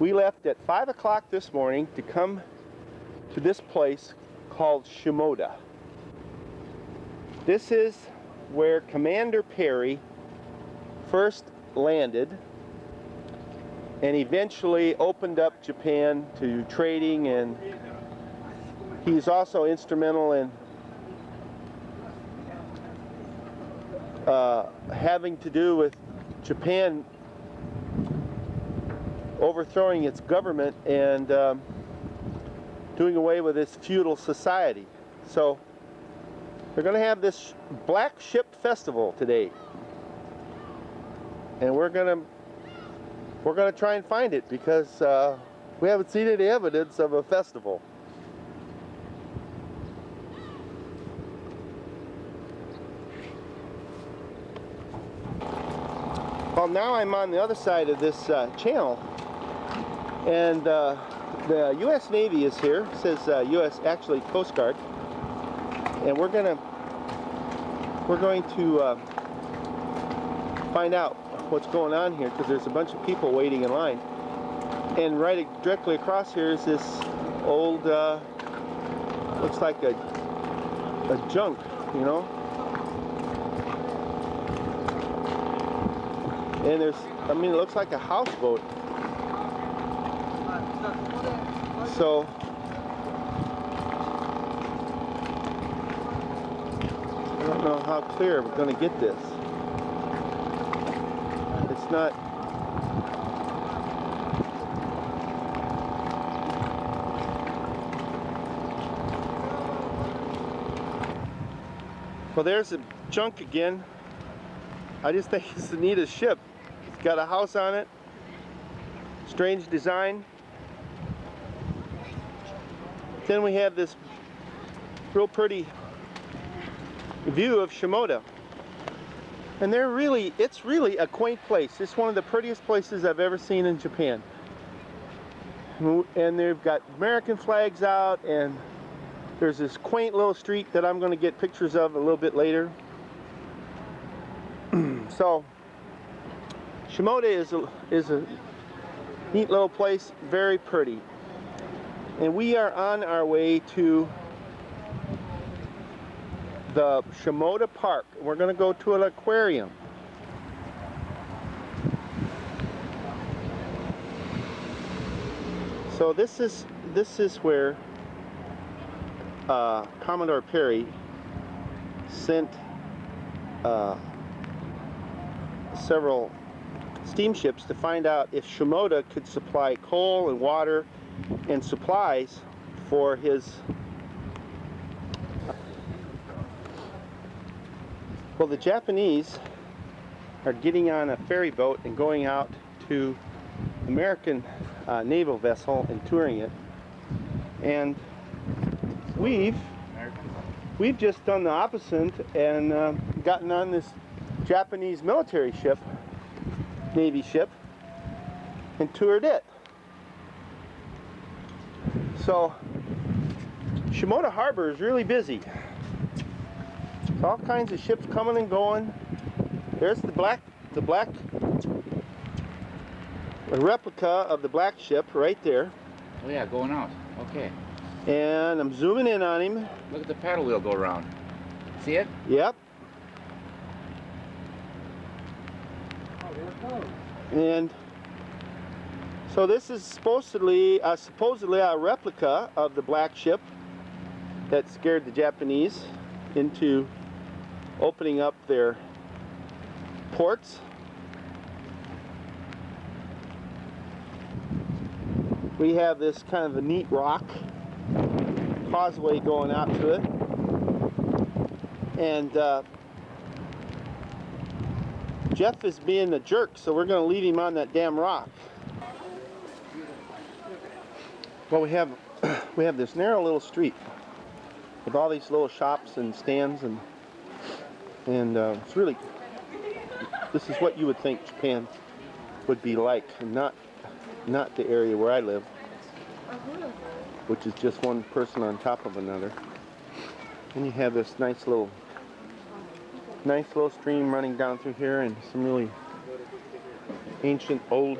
We left at 5 o'clock this morning to come to this place called Shimoda. This is where Commander Perry first landed and eventually opened up Japan to trading, and he's also instrumental in having to do with Japan overthrowing its government and doing away with its feudal society. So they're going to have this Black Ship Festival today, and we're going to try and find it because we haven't seen any evidence of a festival. Well, now I'm on the other side of this channel, and the U.S. Navy is here. It says U.S. actually Coast Guard, and we're going to find out what's going on here, because there's a bunch of people waiting in line. And right directly across here is this old, looks like a junk, you know. And there's, I mean, it looks like a houseboat. So I don't know how clear we're going to get this. It's not. Well, there's a junk again. I just think it's the neatest ship. It's got a house on it. Strange design. Then we have this real pretty view of Shimoda. And it's really a quaint place. It's one of the prettiest places I've ever seen in Japan. And they've got American flags out, and there's this quaint little street that I'm going to get pictures of a little bit later. So Shimoda is a neat little place, very pretty. And we are on our way to the Shimoda Park. We're going to go to an aquarium. So this is where Commodore Perry sent several steamships to find out if Shimoda could supply coal and water and supplies for his. Well, the Japanese are getting on a ferry boat and going out to American naval vessel and touring it, and we've just done the opposite and gotten on this Japanese military ship, Navy ship, and toured it. So Shimoda Harbor is really busy. There's all kinds of ships coming and going. There's the replica of the black ship right there. Oh yeah, going out. Okay. And I'm zooming in on him. Look at the paddle wheel go around. See it? Yep. And so this is supposedly a replica of the black ship that scared the Japanese into opening up their ports. We have this kind of a neat rock causeway going out to it, and Jeff is being a jerk, so we're going to leave him on that damn rock. Well, we have this narrow little street with all these little shops and stands, and it's really, this is what you would think Japan would be like, and not the area where I live, which is just one person on top of another. And you have this nice little stream running down through here, and some really ancient old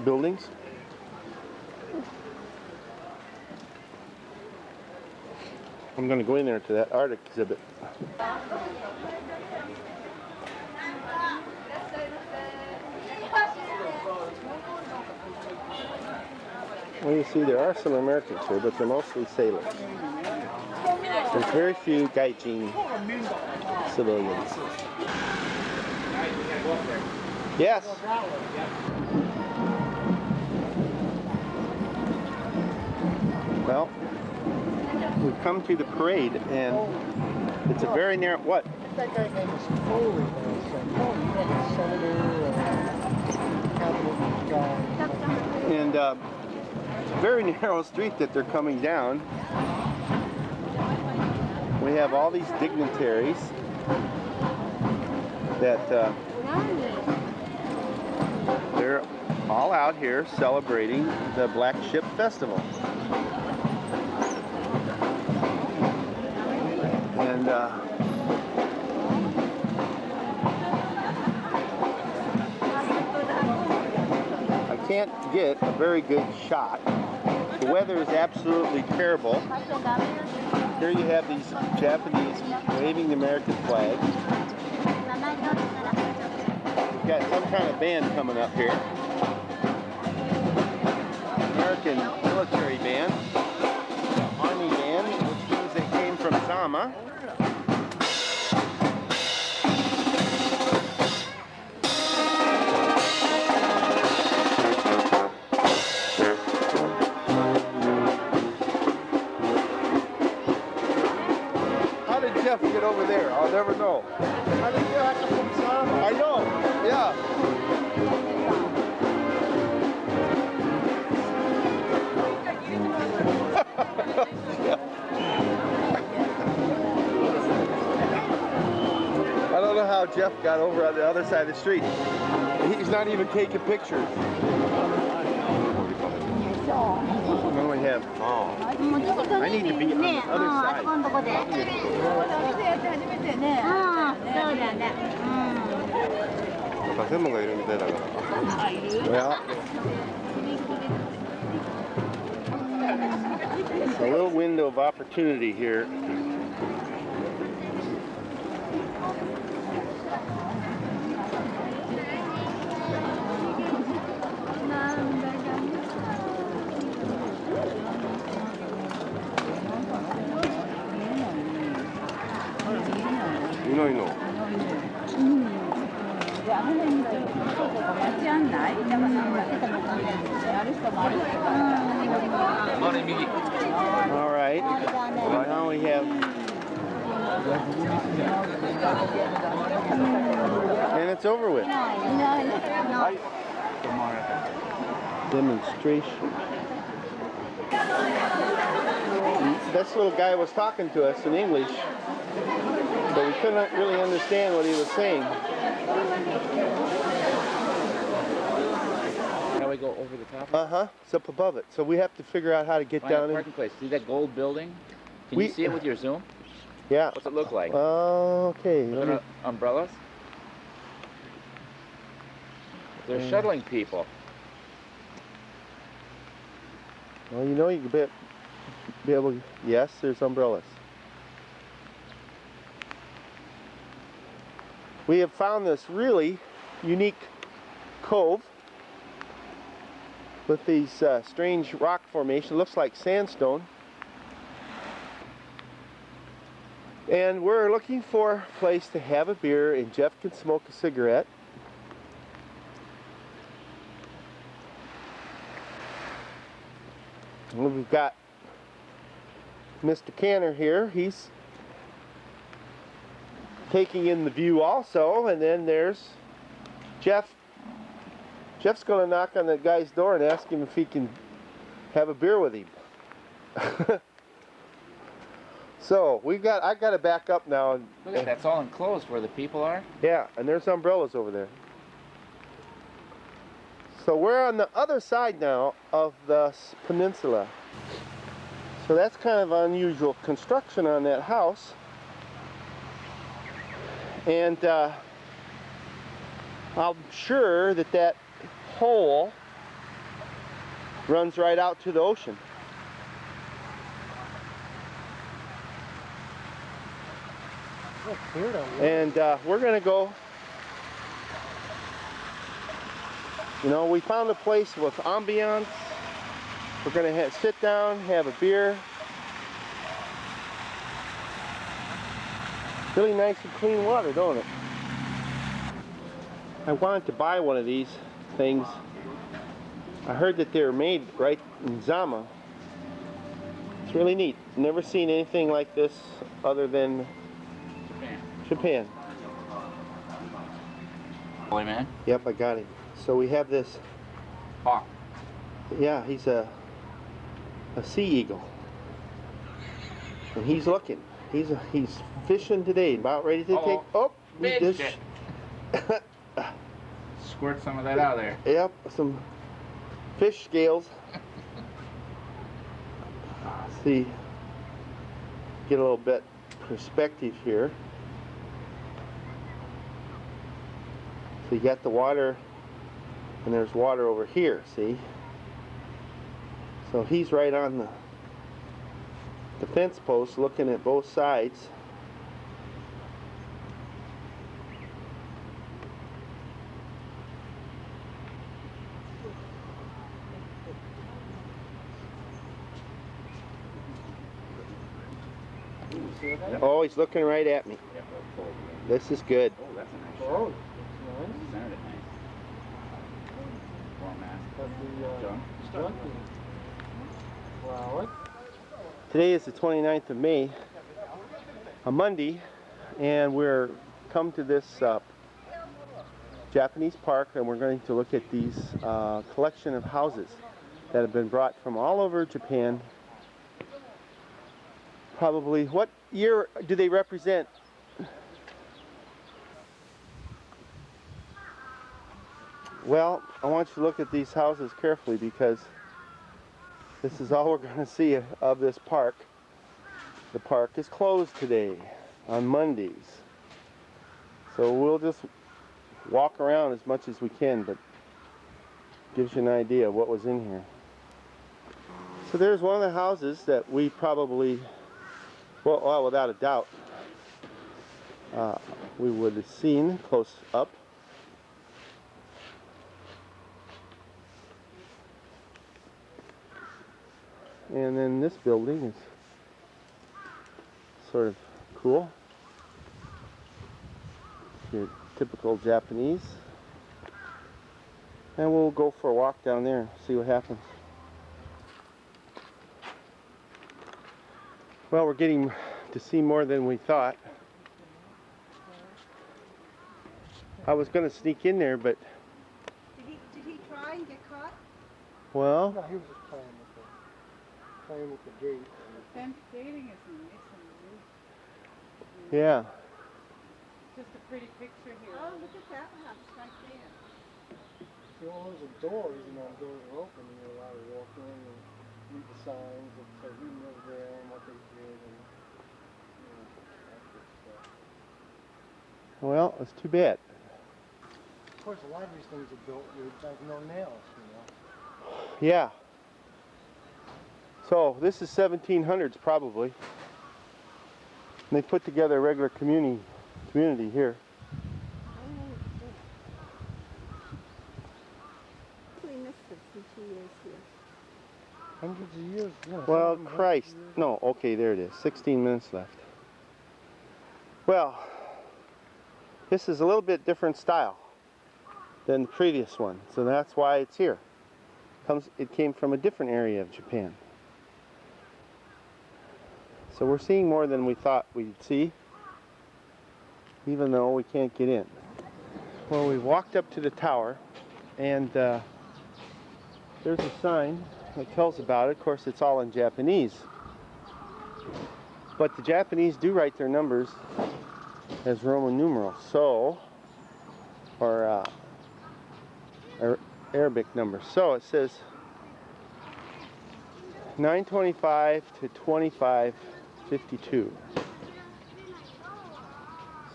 buildings. I'm going to go in there to that art exhibit. Well, you see, there are some Americans here, but they're mostly sailors. There's very few gaijin civilians. Yes. Well, we've come to the parade, and it's a very narrow. What? That guy's name is Foley. And very narrow street that they're coming down. We have all these dignitaries that they're all out here celebrating the Black Ship Festival. And I can't get a very good shot. The weather is absolutely terrible. Here you have these Japanese waving the American flag. We've got some kind of band coming up here. American military band, Army band, which means they came from Zama. How did Jeff get over there? I'll never know. How did you have to from Sama? I know, yeah. I don't know how Jeff got over on the other side of the street. He's not even taking pictures. What do we have? I need to be on the other side. Well, a little window of opportunity here. All right. Now we have, and it's over with. Demonstration. This little guy was talking to us in English, but we couldn't really understand what he was saying. Now we go over the top? Uh-huh. It's up above it. So we have to figure out how to get Find a down in. parking place. See that gold building? Can you see it with your zoom? Yeah. What's it look like? Okay. Are there umbrellas? They're shuttling people. Well, you know, you can be able to, yes, there's umbrellas. We have found this really unique cove with these strange rock formation. Looks like sandstone. And we're looking for a place to have a beer and Jeff can smoke a cigarette. And we've got Mr. Canner here. He's taking in the view also. And then there's Jeff. Jeff's going to knock on that guy's door and ask him if he can have a beer with him. So I got to back up now. And, Look at that, that's all enclosed where the people are. yeah, and there's umbrellas over there. So we're on the other side now of the peninsula. So that's kind of unusual construction on that house. And I'm sure that hole runs right out to the ocean. Look, clear down here. And we're gonna go, you know, we found a place with ambiance. We're gonna sit down, have a beer. Really nice and clean water, don't it? I wanted to buy one of these things. I heard that they're made right in Zama. It's really neat. Never seen anything like this other than Japan. Boy, man. Yep, I got him. So we have this. Hawk. Yeah, he's a sea eagle, and he's looking. He's fishing today, about ready to take. Oh, big this. shit. Squirt some of that out of there. Yep, some fish scales. See, get a little bit perspective here. So you got the water, and there's water over here, see? So he's right on the fence post looking at both sides. Oh, he's looking right at me. This is good. Oh, that's a nice Oh, shot. that's nice. Centered it nice. Warm ass. Got the Junk. junkie flower. Today is the 29th of May, a Monday, and we're come to this Japanese park, and we're going to look at these collection of houses that have been brought from all over Japan. Probably, what year do they represent? Well, I want you to look at these houses carefully because this is all we're going to see of this park. The park is closed today on Mondays. So we'll just walk around as much as we can, but gives you an idea of what was in here. So there's one of the houses that we probably, well without a doubt, we would have seen close up. And then this building is sort of cool. Your typical Japanese. And we'll go for a walk down there, see what happens. Well, we're getting to see more than we thought. I was going to sneak in there, but Did he try and get caught? well, No, he was just playing with the gate. Fence gating is nice and yeah. just a pretty picture here. Oh, look at that house right there. See, all those are doors, and those doors are open, and you're allowed to walk in and read the signs that say who lived there and what they did, and you know, that good stuff. Well, it's too bad. Of course, a lot of these things are built with like no nails, you know. Yeah. So this is 1700s probably. And they put together a regular community here. We missed it since he is here. Hundreds of years. You know, Well, hundreds of Christ. years. No, okay, there it is. 16 minutes left. Well, this is a little bit different style than the previous one. So that's why it's here. It came from a different area of Japan. So we're seeing more than we thought we'd see, even though we can't get in. Well, we walked up to the tower, and there's a sign that tells about it. Of course, it's all in Japanese. But the Japanese do write their numbers as Roman numerals, so, or Arabic numbers. So it says 925 to 2552.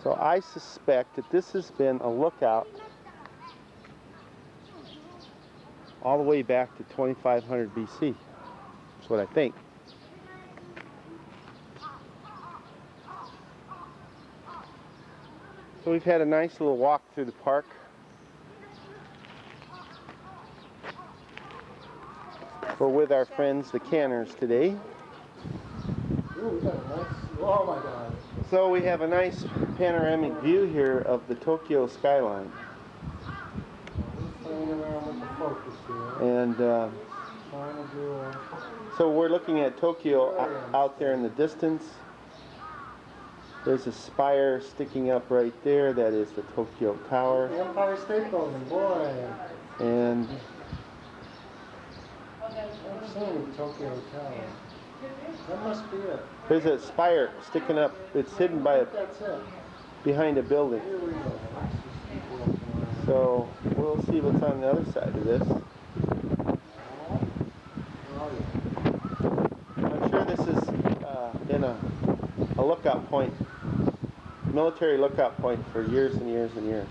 So I suspect that this has been a lookout all the way back to 2500 BC. That's what I think. So we've had a nice little walk through the park. We're with our friends the Canners today. Ooh, we got a nice, oh my God. So we have a nice panoramic view here of the Tokyo skyline. Playing around with the focus here. And Trying to do a... so we're looking at Tokyo out there in the distance. There's a spire sticking up right there. That is the Tokyo Tower. The Empire State Building, boy. And I'm seeing Tokyo Tower. That must be it. there's a spire sticking up. It's hidden by That's it. behind a building. Here we go. Let's just keep walking around. So we'll see what's on the other side of this. Oh, yeah. I'm sure this has been a lookout point, military lookout point for years and years and years.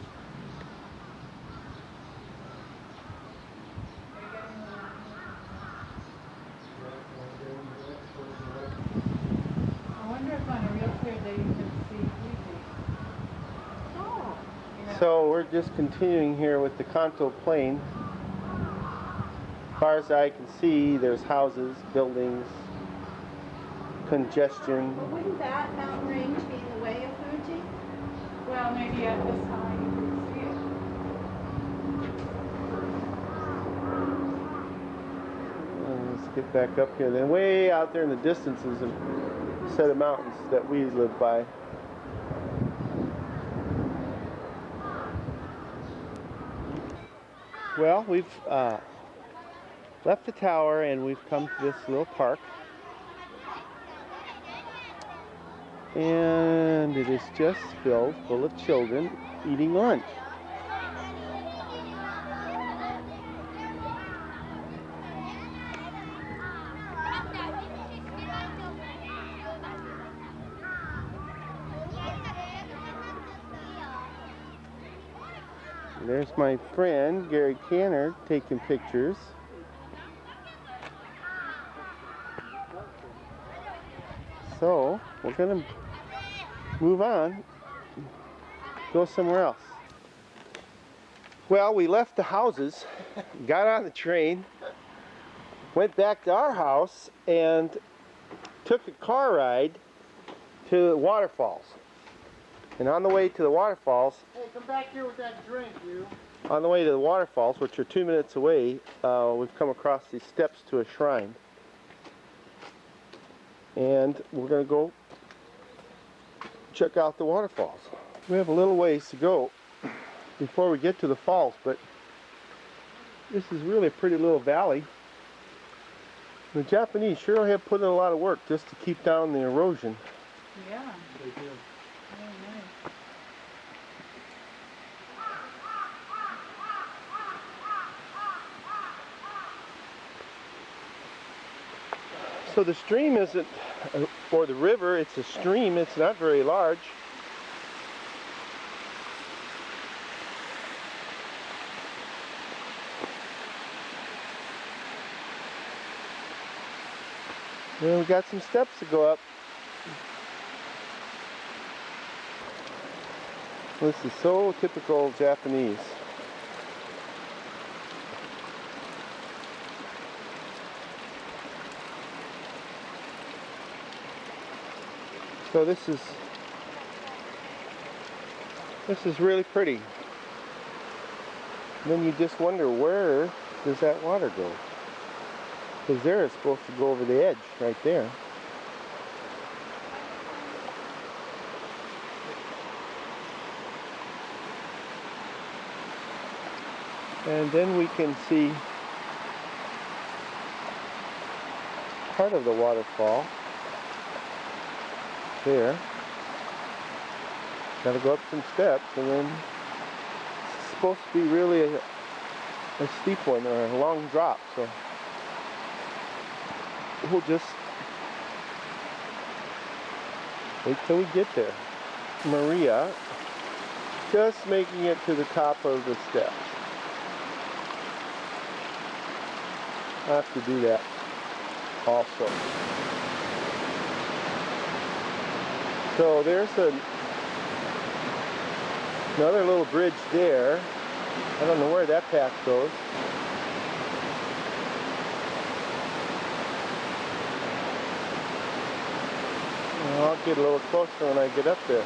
I wonder if on a real clear day you can see Fuji. Oh. So we're just continuing here with the Kanto Plain. As far as I can see, there's houses, buildings, congestion. Well, wouldn't that mountain range be in the way of Fuji? Well, maybe at this time you can see it. Let's get back up here. Then way out there in the distance is a set of mountains that we live by. Well, we've left the tower and we've come to this little park. And it is just filled full of children eating lunch. There's my friend Gary Canner taking pictures. So we're gonna move on, go somewhere else. Well, we left the houses, got on the train, went back to our house, and took a car ride to the waterfalls. And on the way to the waterfalls, Hey, come back here with that drink, you. on the way to the waterfalls, which are 2 minutes away, we've come across these steps to a shrine. And we're going to go check out the waterfalls. We have a little ways to go before we get to the falls, but this is really a pretty little valley. The Japanese sure have put in a lot of work just to keep down the erosion. Yeah. They do. Very nice. So the stream isn't, or the river, it's a stream, it's not very large. Then we got some steps to go up. This is so typical Japanese. So this is really pretty. And then you just wonder, where does that water go? Because there it's supposed to go over the edge right there. And then we can see part of the waterfall there. Got to go up some steps, and then it's supposed to be really a steep one or a long drop. So we'll just wait till we get there. Maria just making it to the top of the steps. I'll have to do that also. So there's another little bridge there. I don't know where that path goes. I'll get a little closer when I get up there.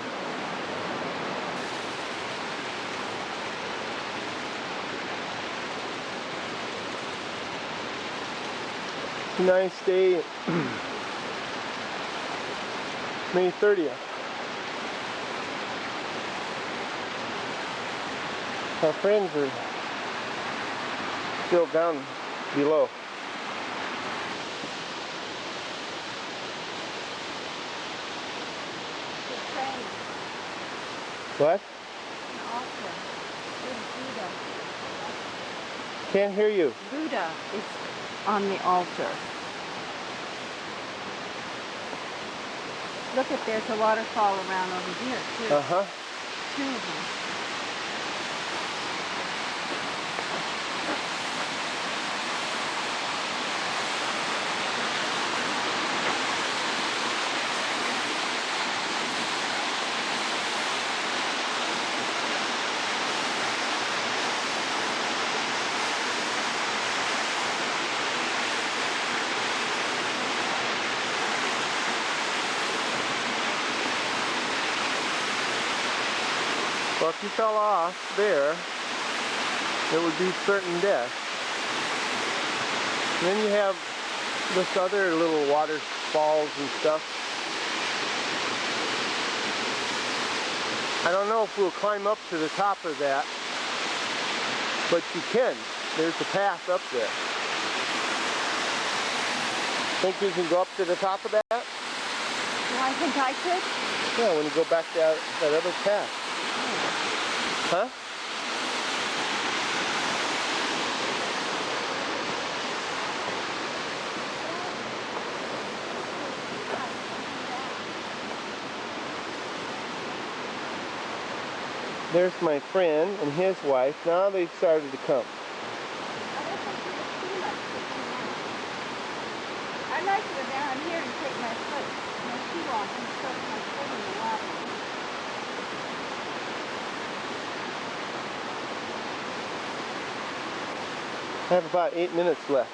It's a nice day, May 30th. Our friends are still down below. What? An altar. There's Buddha. Can't hear you. Buddha is on the altar. Look at there's a waterfall around over here too. Uh-huh. Two of them. Well, if you fell off there, it would be certain death. And then you have this other little waterfalls and stuff. I don't know if we'll climb up to the top of that, but you can. There's a path up there. Think you can go up to the top of that? Do I think I could? Yeah, when you go back that other path. Huh? There's my friend and his wife. Now they've started to come. I'd like to go down here and take my shoe off and soak my foot in the water. I have about 8 minutes left.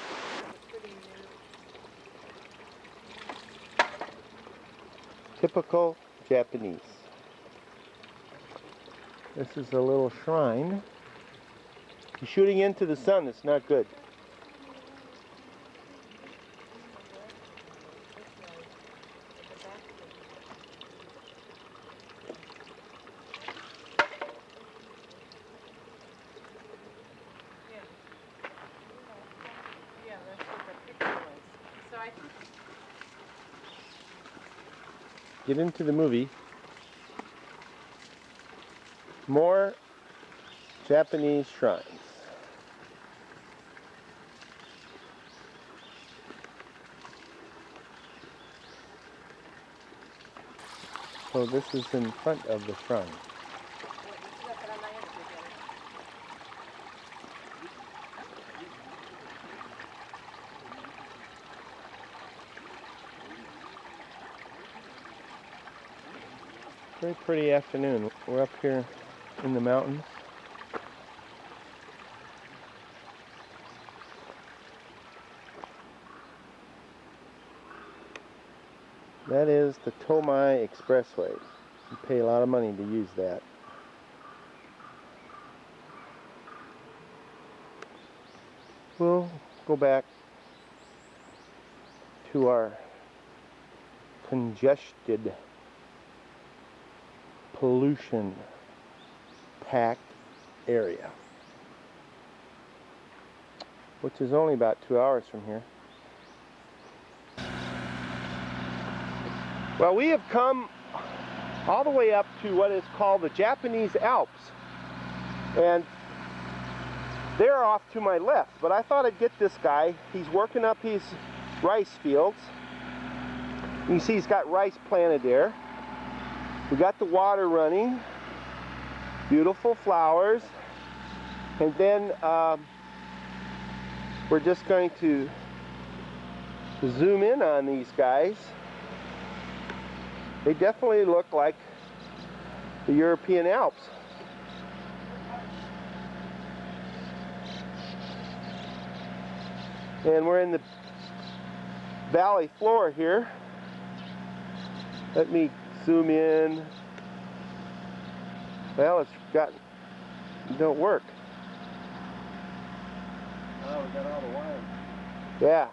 Typical Japanese. This is a little shrine. You're shooting into the sun, it's not good. Yeah, that's what the picture was. So I think Get into the movie. More Japanese shrines. So this is in front of the shrine. Very pretty afternoon. We're up here in the mountains. That is the Tomai Expressway. You pay a lot of money to use that. We'll go back to our congested, pollution-packed area, which is only about 2 hours from here. Well, we have come all the way up to what is called the Japanese Alps, and they're off to my left, but I thought I'd get this guy. He's working up his rice fields. You can see he's got rice planted there. We got the water running, beautiful flowers, and then we're just going to zoom in on these guys. They definitely look like the European Alps. And we're in the valley floor here. Let me zoom in. Well, it don't work. Oh, we got all the wires. Yeah.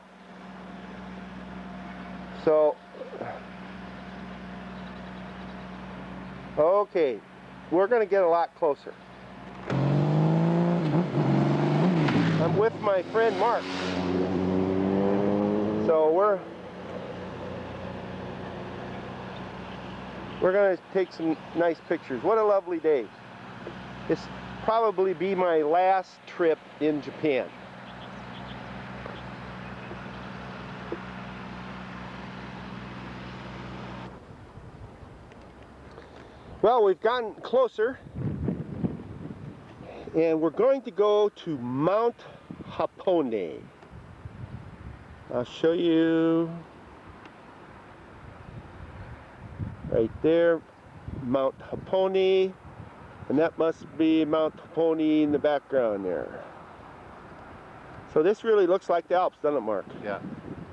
So, okay, we're going to get a lot closer. I'm with my friend Mark. So we're going to take some nice pictures. What a lovely day. This probably be my last trip in Japan. Well, we've gotten closer, and we're going to go to Mount Hapone. I'll show you right there, Mount Hapone, and that must be Mount Hapone in the background there. So this really looks like the Alps, doesn't it, Mark? Yeah.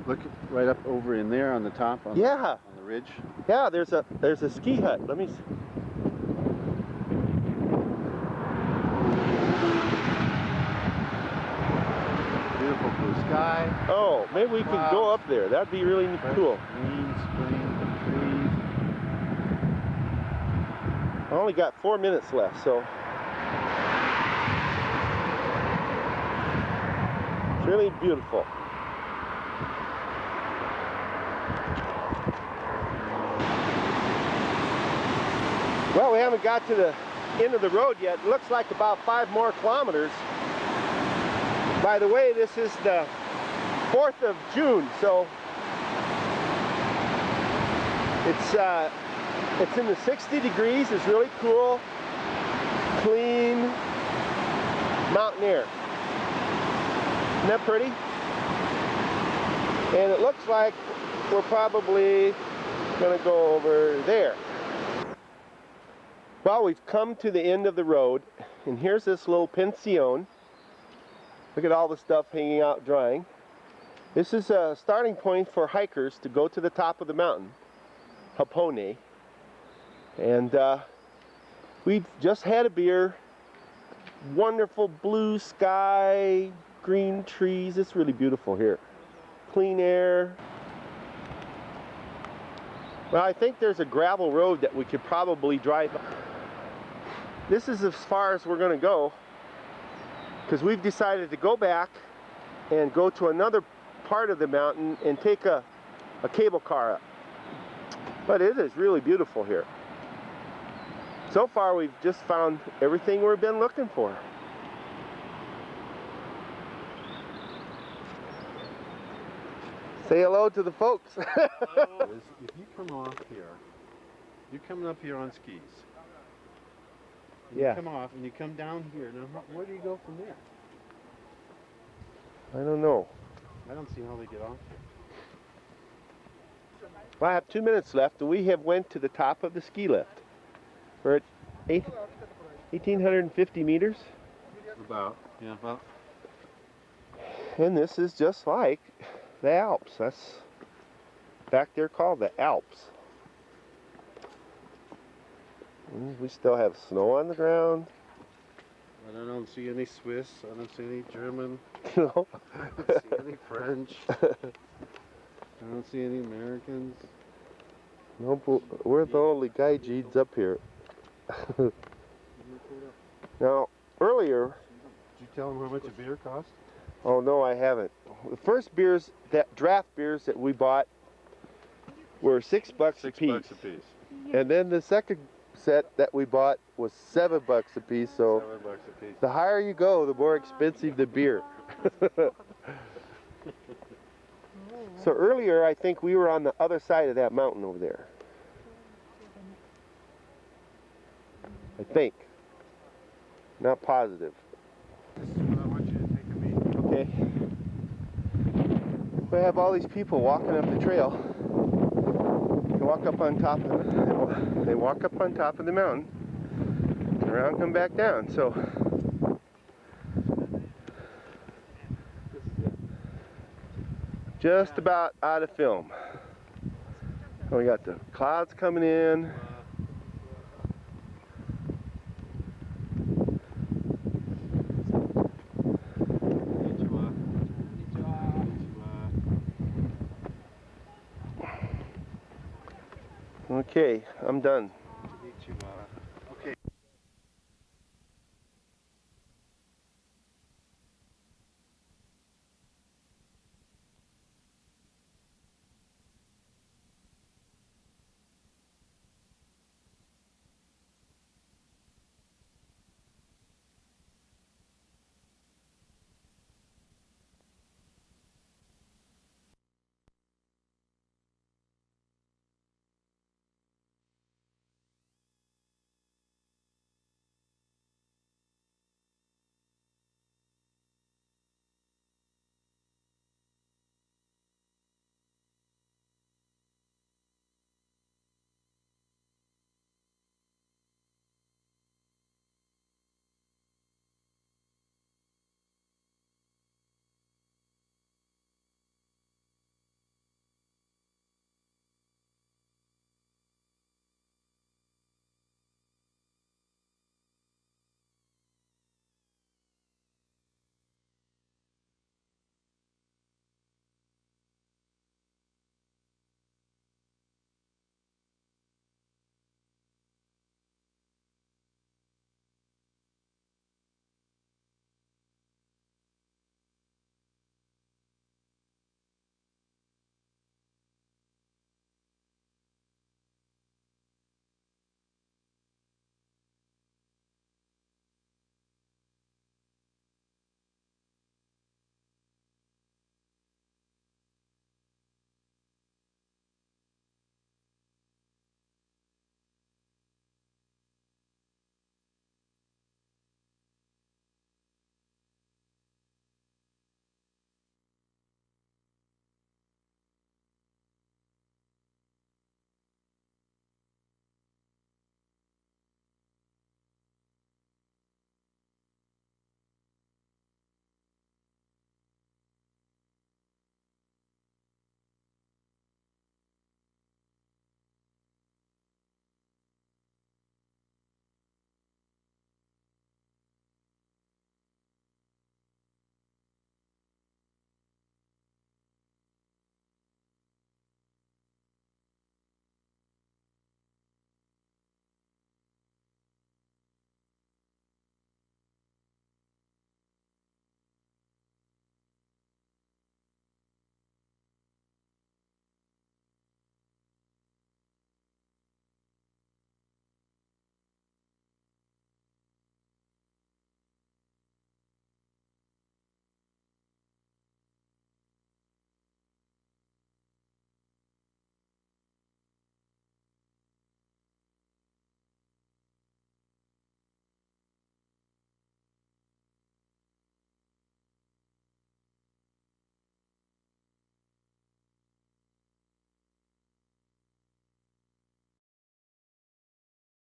Look right up over in there on the top, on Yeah. the ridge. Yeah, there's a ski hut. Let me see. Beautiful blue sky. Oh, maybe we can go up there. That'd be really cool. Green spring trees. I only got 4 minutes left, so it's really beautiful. Well, we haven't got to the end of the road yet. It looks like about 5 more kilometers. By the way, this is the 4th of June, so it's in the 60 degrees. It's really cool, clean mountain air. Isn't that pretty? And it looks like we're probably going to go over there. Well, we've come to the end of the road, and here's this little pension. Look at all the stuff hanging out drying. This is a starting point for hikers to go to the top of the mountain, Hapone. And we've just had a beer. Wonderful blue sky, green trees. It's really beautiful here. Clean air. Well, I think there's a gravel road that we could probably drive. This is as far as we're going to go, because we've decided to go back and go to another part of the mountain and take a cable car up. But it is really beautiful here. So far we've just found everything we've been looking for. Say hello to the folks. If you come off here, you're coming up here on skis. Yeah. You come off and you come down here. Now, where do you go from there? I don't know. I don't see how they get off here. Well, I have 2 minutes left, and we have went to the top of the ski lift. We're at 1,850 meters. About, yeah, about. And this is just like the Alps. That's back there called the Alps. And we still have snow on the ground. I don't see any Swiss. I don't see any German. No. I don't see any French. I don't see any Americans. No, but we're the only Gaijids up here. Now, earlier, Did you tell them how much a beer cost? oh no, I haven't. The first beers, that draft beers that we bought, were $6 a piece. $6 a piece. And then the second set that we bought was $7 a piece. So $7 a piece. the higher you go, the more expensive the beer. So earlier, I think we were on the other side of that mountain over there. I think. Not positive. This is what I want you to take a meeting. Okay. We have all these people walking up the trail. They walk up on top of they walk up on top of the mountain, turn around, and come back down. So just about out of film. So we got the clouds coming in. Okay, I'm done.